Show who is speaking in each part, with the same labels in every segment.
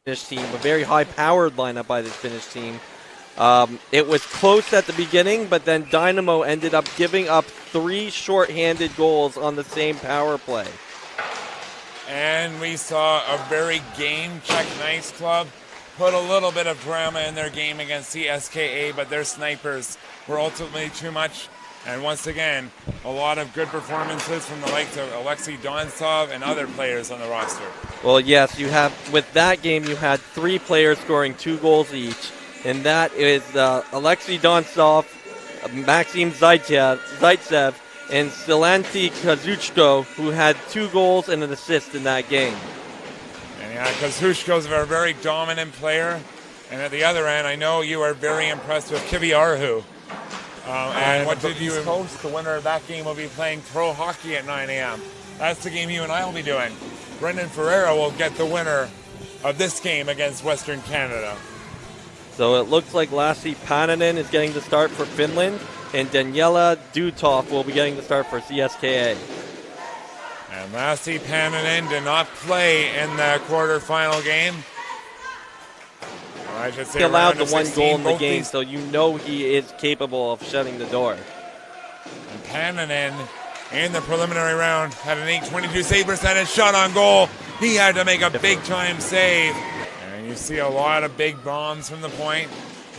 Speaker 1: Finnish team, a very high-powered lineup by this Finnish team. It was close at the beginning, but then Dynamo ended up giving up 3 short-handed goals on the same power play.
Speaker 2: And we saw a very game-check nice club put a little bit of drama in their game against CSKA, but their snipers were ultimately too much. And once again, a lot of good performances from the likes of Alexei Donsov and other players on the roster.
Speaker 1: Well, yes, you have, with that game, you had 3 players scoring 2 goals each, and that is Alexei Donsov, Maxim Zaitsev, and Silanti Kazuchko, who had 2 goals and an assist in that game.
Speaker 2: And yeah, Kazuchko's a very dominant player. And at the other end, I know you are very impressed with Kivi Arhu. And what did you host? The winner of that game will be playing pro hockey at 9 a.m. That's the game you and I will be doing. Brendan Ferreira will get the winner of this game against Western Canada.
Speaker 1: So it looks like Lassi Pananen is getting the start for Finland, and Daniela Dutov will be getting the start for CSKA.
Speaker 2: And Lassi Pananen did not play in the quarterfinal game. I should say
Speaker 1: he allowed the 1 goal in the
Speaker 2: game,
Speaker 1: so you know he is capable of shutting the door.
Speaker 2: And Pananen in the preliminary round had an .822 save percentage, shot on goal. He had to make a big-time save. And you see a lot of big bombs from the point.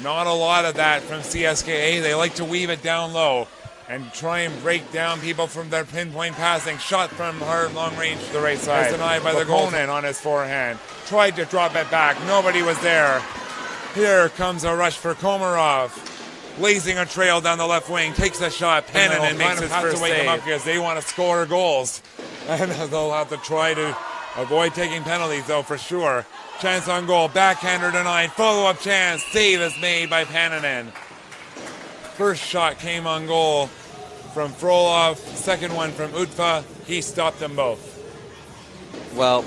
Speaker 2: Not a lot of that from CSKA. They like to weave it down low and try and break down people from their pinpoint passing. Shot from hard long range to the right side. Denied by the goalman on his forehand. Tried to drop it back. Nobody was there. Here comes a rush for Komarov. Blazing a trail down the left wing. Takes a shot. Pananen makes his first save. Them up because they want to score goals. And they'll have to try to avoid taking penalties, though, for sure. Chance on goal. Backhander denied. Follow-up chance. Save is made by Pananen. First shot came on goal from Frolov. Second one from Utva. He stopped them both.
Speaker 1: Well,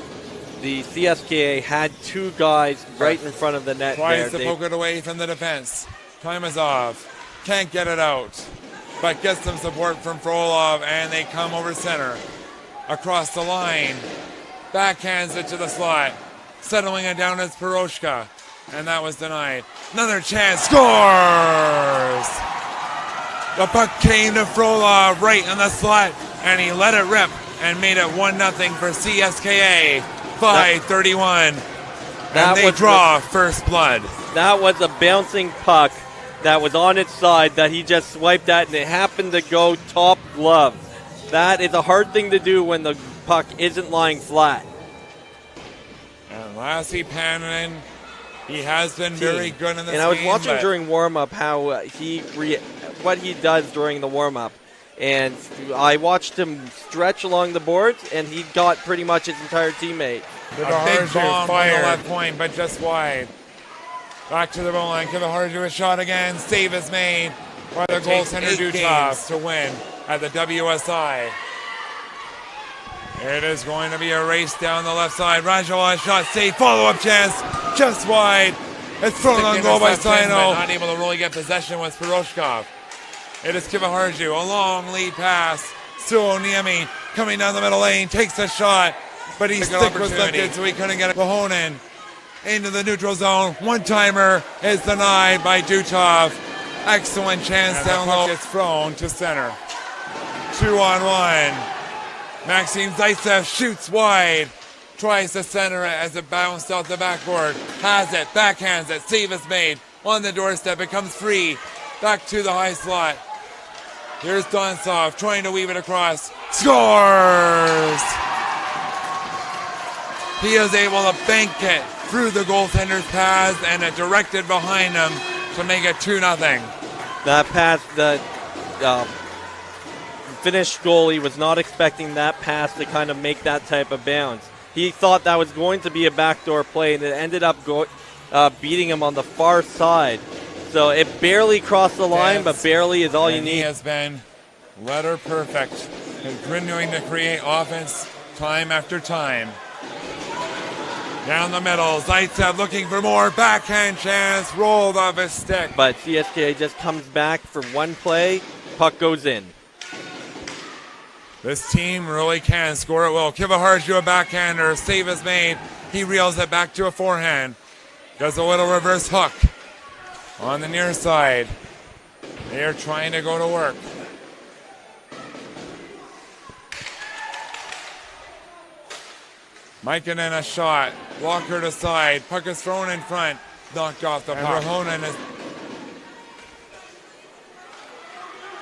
Speaker 1: the CSKA had 2 guys right in front of the net.
Speaker 2: Tries to poke it away from the defense. Timazov can't get it out, but gets some support from Frolov, and they come over center. Across the line. Backhands it to the slot. Settling it down as Piroshka. And that was denied. Another chance. Scores! The puck came to Frolov right in the slot, and he let it rip and made it 1-0 for CSKA. 5:31. And they draw first blood.
Speaker 1: That was a bouncing puck that was on its side that he just swiped at, and it happened to go top glove. That is a hard thing to do when the puck isn't lying flat.
Speaker 2: And Lassi Pananen, he has been very good in this game.
Speaker 1: And I was watching during warm-up how what he does during the warm-up. And I watched him stretch along the boards, and he got pretty much his entire teammate.
Speaker 2: A big bomb from the left point, but just wide. Back to the goal line. Kiviharju a shot again. Save is made by the goaltender Dutov to win at the WSI. It is going to be a race down the left side. Rajola shot, save, follow-up chance, just wide. It's thrown on goal by Sino. Not able to really get possession with Piroshkov. It is Kiviharju, a long lead pass. Suoniemi coming down the middle lane, takes a shot, but his stick was lifted, so he couldn't get it. Lahonen into the neutral zone. One-timer is denied by Dutov. Excellent chance down low. It's thrown to center. 2-on-1. Maxim Zaitsev shoots wide. Tries to center it as it bounced out the backboard. Has it, backhands it, save is made. On the doorstep, it comes free. Back to the high slot. Here's Donsov trying to weave it across. Scores! He is able to bank it through the goaltender's pads, and it directed behind him to make it 2-0.
Speaker 1: That pass, the Finnish goalie was not expecting that pass to kind of make that type of bounce. He thought that was going to be a backdoor play, and it ended up beating him on the far side. So it barely crossed the line, but barely is all you need.
Speaker 2: He has been letter perfect, continuing to create offense time after time. Down the middle, Zaitsev looking for more, backhand chance, rolled off his stick.
Speaker 1: But CSKA just comes back for one play, puck goes in.
Speaker 2: This team really can score at will. Kiviharju a backhander, save is made He reels it back to a forehand. Does a little reverse hook on the near side. They are trying to go to work. Mikkonen a shot. Blocker to side. Puck is thrown in front. Knocked off the puck. Ruhonen is...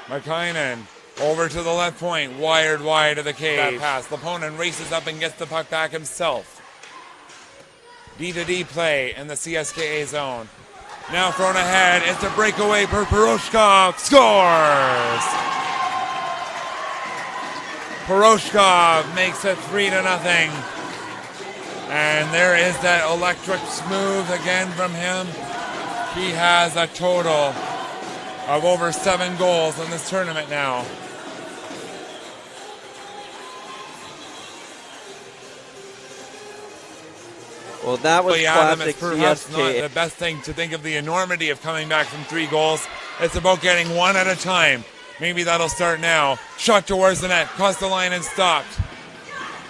Speaker 2: Mikkonen over to the left point. Wired wide of the cage. That pass. Leponen races up and gets the puck back himself. D-to-D play in the CSKA zone. Now thrown ahead. It's a breakaway for Poroshkov. Scores! Poroshkov makes it 3-0. And there is that electric smooth again from him. He has a total of over 7 goals in this tournament now.
Speaker 1: Well, that was classic
Speaker 2: perhaps
Speaker 1: CSKA.
Speaker 2: not the best thing to think of the enormity of coming back from 3 goals. It's about getting one at a time. Maybe that'll start now. Shot towards the net, crossed the line and stopped.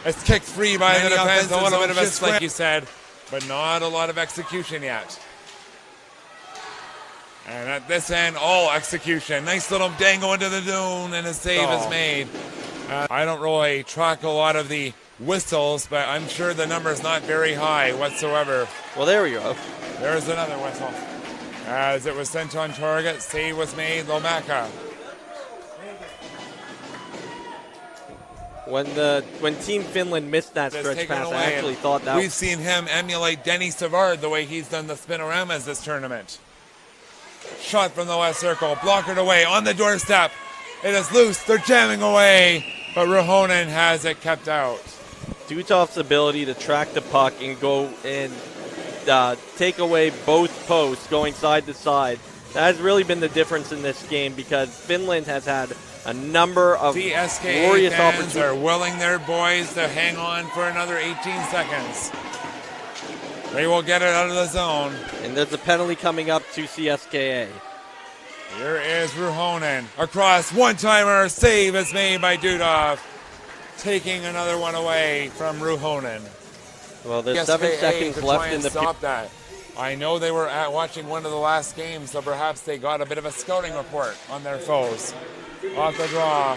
Speaker 2: It's kicked free by the defense. A little bit of a slip, like you said, but not a lot of execution yet. And at this end, all execution. Nice little dangle into the dune, and a save is made. I don't really track a lot of the whistles, but I'm sure the number's not very high whatsoever.
Speaker 1: Well, there we go.
Speaker 2: There's another whistle. As it was sent on target, save was made, Lomacka.
Speaker 1: When Team Finland missed that stretch pass, I actually thought that...
Speaker 2: We've seen him emulate Denny Savard the way he's done the spinoramas this tournament. Shot from the left circle, blockered away on the doorstep. It is loose, they're jamming away, but Ruhonen has it kept out.
Speaker 1: Dutov's ability to track the puck and go and take away both posts going side to side, that has really been the difference in this game, because Finland has had a number of
Speaker 2: CSKA
Speaker 1: glorious
Speaker 2: fans
Speaker 1: opportunities.
Speaker 2: are willing their boys to hang on for another 18 seconds. They will get it out of the zone.
Speaker 1: And there's a penalty coming up to CSKA.
Speaker 2: Here is Ruhonen. Across, one-timer, save is made by Dudov. Taking another one away from Ruhonen.
Speaker 1: Well, there's 7 seconds left in the...
Speaker 2: Stop that. I know they were watching one of the last games, so perhaps they got a bit of a scouting report on their foes. Off the draw.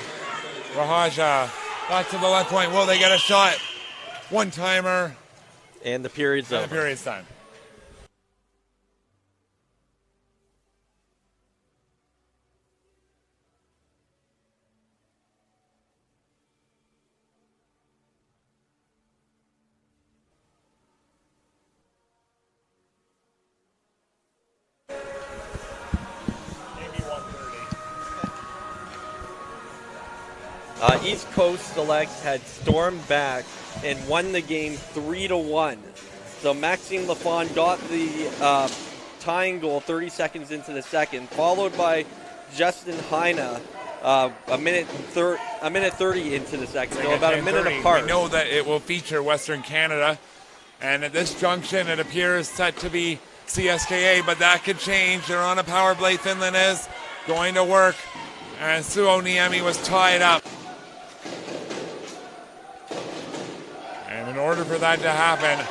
Speaker 2: Rahaja back to the left point. Will they get a shot? One-timer.
Speaker 1: And the period's over.
Speaker 2: And the period's done.
Speaker 1: East Coast Selects had stormed back and won the game 3-1. So Maxime Lafon got the tying goal 30 seconds into the second, followed by Justin Heine a minute 30 into the second, so about a minute apart.
Speaker 2: We know that it will feature Western Canada, and at this junction it appears set to be CSKA, but that could change. They're on a power play. Finland is going to work, and Suo Niemi was tied up. And in order for that to happen,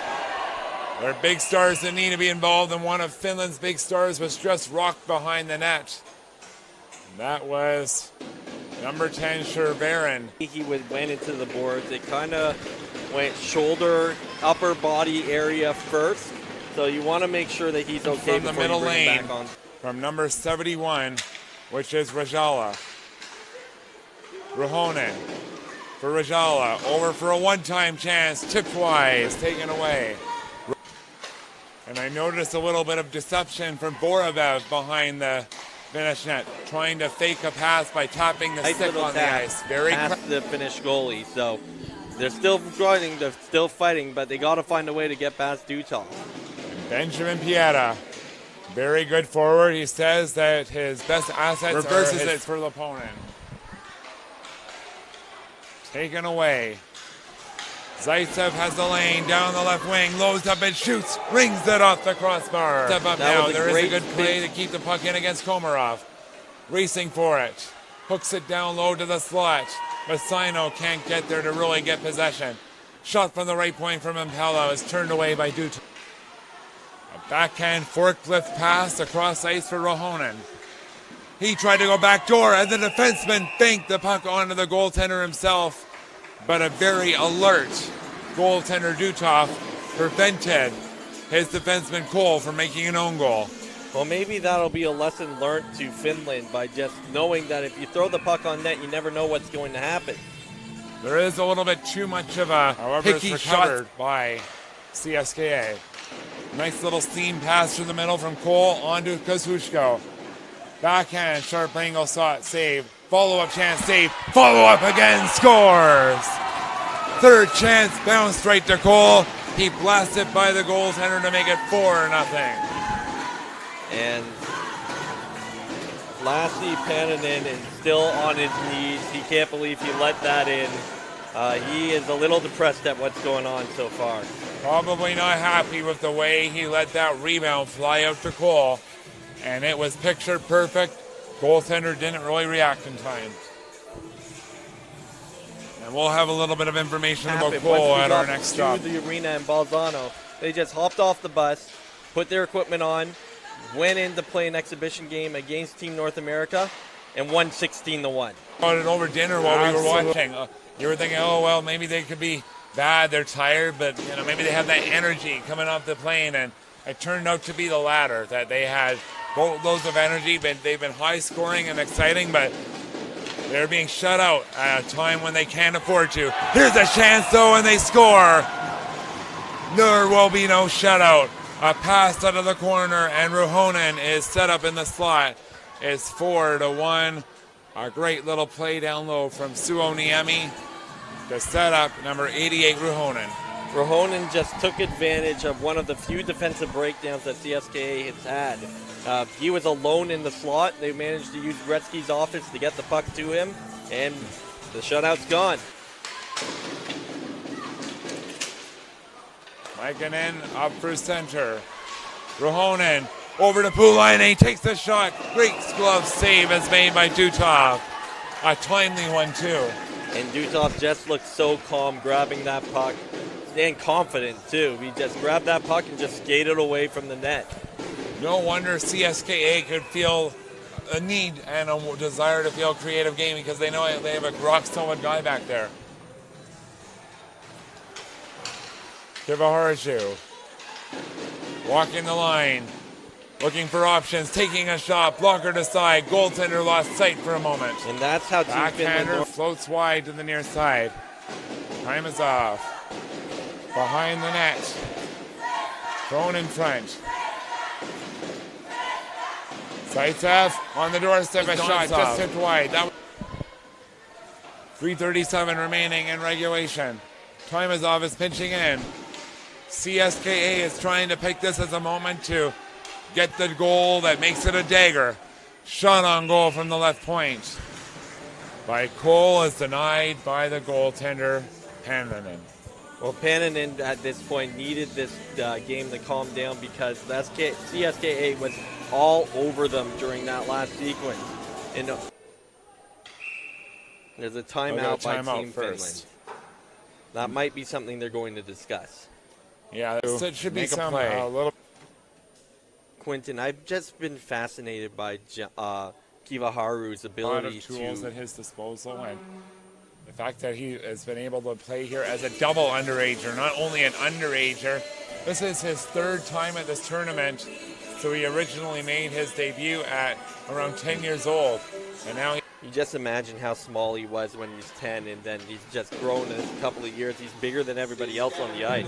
Speaker 2: there are big stars that need to be involved, and one of Finland's big stars was just rocked behind the net. And that was number 10, Shervarin.
Speaker 1: He went into the boards. It kind of went shoulder, upper body area first. So you want to make sure that he's okay
Speaker 2: from the
Speaker 1: before
Speaker 2: middle
Speaker 1: you bring
Speaker 2: lane,
Speaker 1: him back on.
Speaker 2: From number 71, which is Rajala. Ruhonen for Rajala, over for a one-time chance, tipped wise, taken away. And I noticed a little bit of deception from Borovev behind the Finnish net, trying to fake a pass by tapping the stick on the ice. Very
Speaker 1: past the Finnish goalie, so they're still running, they're still fighting, but they got to find a way to get past Dutov.
Speaker 2: Benjamin Pieta, very good forward. He says that his best assets reverses it for the opponent. Taken away. Zaitsev has the lane, down the left wing, loads up and shoots, rings it off the crossbar. Step up now, there is a good play to keep the puck in against Komarov. Racing for it, hooks it down low to the slot, but Sino can't get there to really get possession. Shot from the right point from Impella is turned away by Dutov. A backhand forklift pass across ice for Ruohonen. He tried to go backdoor, and the defenseman banked the puck onto the goaltender himself. But a very alert goaltender Dutov prevented his defenseman Cole from making an own goal.
Speaker 1: Well, maybe that'll be a lesson learned to Finland by just knowing that if you throw the puck on net, you never know what's going to happen.
Speaker 2: There is a little bit too much of a picky shot by CSKA. Nice little steam pass through the middle from Cole onto Kozushko. Backhand, sharp angle shot, save. Follow-up chance, save. Follow-up again, scores! Third chance, bounced right to Cole. He blasted by the goaltender to make it 4-0.
Speaker 1: And Lassi Pannanen is still on his knees. He can't believe he let that in. He is a little depressed at what's going on so far.
Speaker 2: Probably not happy with the way he let that rebound fly out to Cole. And it was picture perfect. Goaltender didn't really react in time. And we'll have a little bit of information about Cole at our next stop.
Speaker 1: The arena in Bolzano. They just hopped off the bus, put their equipment on, went in to play an exhibition game against Team North America, and won 16-1.
Speaker 2: Got it over dinner while we were watching. You were thinking, oh well, maybe they could be bad, they're tired, but you know, maybe they have that energy coming off the plane, and it turned out to be the latter, that they had boatloads of energy, but they've been high scoring and exciting, but they're being shut out at a time when they can't afford to. Here's a chance though, and they score. There will be no shutout. A pass out of the corner, and Ruohonen is set up in the slot. It's 4-1. A great little play down low from Suoniemi to set up number 88, Ruohonen.
Speaker 1: Ruohonen just took advantage of one of the few defensive breakdowns that CSKA has had. He was alone in the slot. They managed to use Gretzky's office to get the puck to him, and the shutout's gone.
Speaker 2: Maikanen up for center. Ruohonen over to Pulainen, and he takes the shot. Great glove save is made by Dutov. A timely one too.
Speaker 1: And Dutov just looked so calm grabbing that puck, and confident too. He just grabbed that puck and just skated away from the net.
Speaker 2: No wonder CSKA could feel a need and a desire to feel a creative game, because they know they have a rock-solid guy back there. Kivaharju walking the line, looking for options, taking a shot, blocker to side, goaltender lost sight for a moment.
Speaker 1: And that's how Team
Speaker 2: Backhander floats wide to the near side. Time is off. Behind the net. Thrown in front. Zaitsev on the doorstep, a shot just tipped wide. 3:37 remaining in regulation. Toimazov is pinching in. CSKA is trying to pick this as a moment to get the goal that makes it a dagger. Shot on goal from the left point by Cole is denied by the goaltender, Pannanen.
Speaker 1: Well, Pannanen at this point needed this game to calm down, because CSKA was all over them during that last sequence. And there's a timeout by Team Finland. That might be something they're going to discuss.
Speaker 2: Yeah, it should be some little.
Speaker 1: Quentin, I've just been fascinated by Kivaharu's ability
Speaker 2: to tools at his disposal, and the fact that he has been able to play here as a double underager, not only an underager. This is his third time at this tournament. So he originally made his debut at around 10 years old, and now
Speaker 1: you just imagine how small he was when he was 10, and then he's just grown in a couple of years. He's bigger than everybody else on the ice.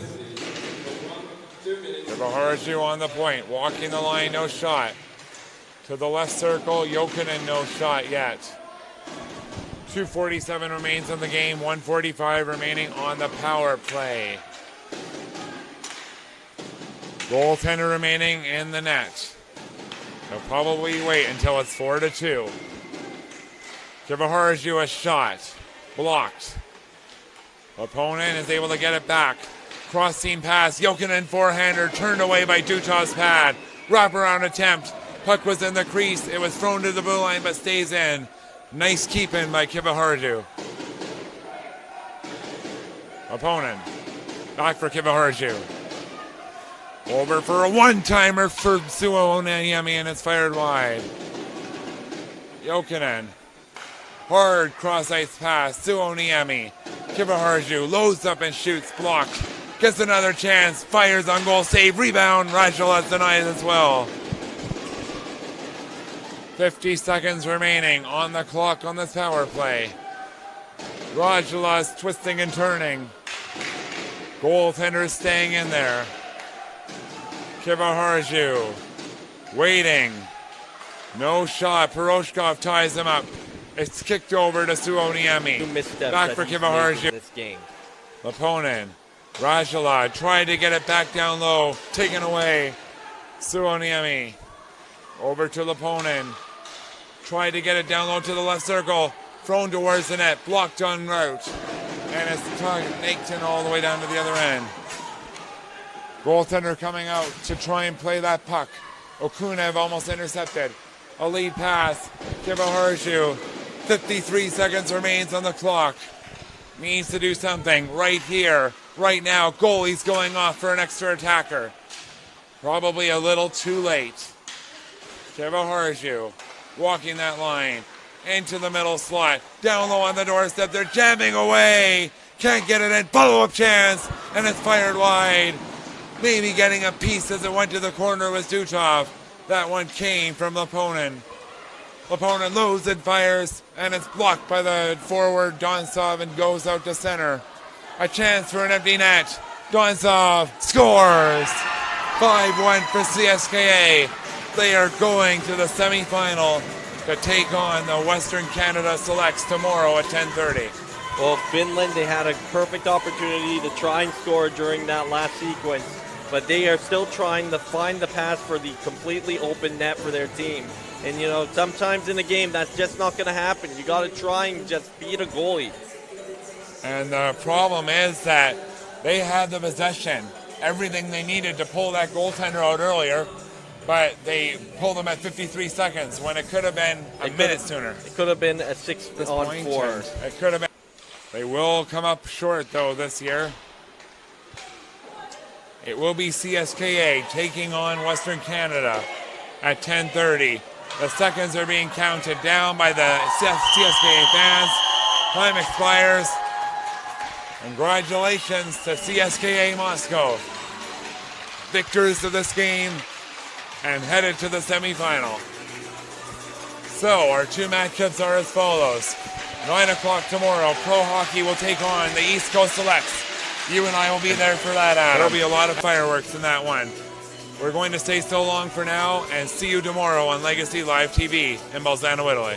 Speaker 2: Kivaharju on the point, walking the line, no shot. To the left circle, Jokinen, no shot yet. 2:47 remains in the game, 1:45 remaining on the power play. Goaltender remaining in the net. They'll probably wait until it's 4-2. Kivaharju a shot. Blocked. Opponent is able to get it back. Cross-seam pass. Jokinen forehander turned away by Dutov's pad. Wraparound attempt. Puck was in the crease. It was thrown to the blue line but stays in. Nice keeping by Kivaharju. Opponent Back for Kivaharju. Over for a one-timer for Suoniemi, and it's fired wide. Jokinen. Hard cross-ice pass. Suoniemi. Kivaharju loads up and shoots. Blocked. Gets another chance. Fires on goal. Save. Rebound. Rajalas denies as well. 50 seconds remaining on the clock on this power play. Rajalas twisting and turning. Goaltender staying in there. Kivaharju waiting. No shot. Poroshkov ties him up. It's kicked over to Suoniemi. Back for Kivaharju.
Speaker 1: This game.
Speaker 2: Leponin. Rajala tried to get it back down low. Taken away. Suoniemi. Over to Leponin. Tried to get it down low to the left circle. Thrown towards the net. Blocked en route. And it's Naketon all the way down to the other end. Goaltender coming out to try and play that puck. Okunev almost intercepted. A lead pass. Kivaharju. 53 seconds remains on the clock. Needs to do something right here, right now. Goalie's going off for an extra attacker. Probably a little too late. Kivaharju walking that line into the middle slot. Down low on the doorstep. They're jamming away. Can't get it in. Follow-up chance. And it's fired wide. Maybe getting a piece as it went to the corner was Dutov. That one came from Leponin. Leponin loads and fires, and it's blocked by the forward Donsov and goes out to center. A chance for an empty net. Donsov scores! 5-1 for CSKA. They are going to the semifinal to take on the Western Canada Selects tomorrow at 10:30.
Speaker 1: Well, Finland, they had a perfect opportunity to try and score during that last sequence, but they are still trying to find the pass for the completely open net for their team. And, you know, sometimes in a game, that's just not going to happen. You got to try and just beat a goalie.
Speaker 2: And the problem is that they had the possession, everything they needed to pull that goaltender out earlier, but they pulled them at 53 seconds when it could have been a minute sooner.
Speaker 1: It could have been a 6-on-4.
Speaker 2: It could have been. They will come up short, though, this year. It will be CSKA taking on Western Canada at 10:30. The seconds are being counted down by the CSKA fans. Time expires. Congratulations to CSKA Moscow. Victors of this game and headed to the semifinal. So our two matchups are as follows. 9 o'clock tomorrow, Pro Hockey will take on the East Coast Selects. You and I will be there for that, Adam. There'll be a lot of fireworks in that one. We're going to stay so long for now and see you tomorrow on Legacy Live TV in Bolzano, Italy.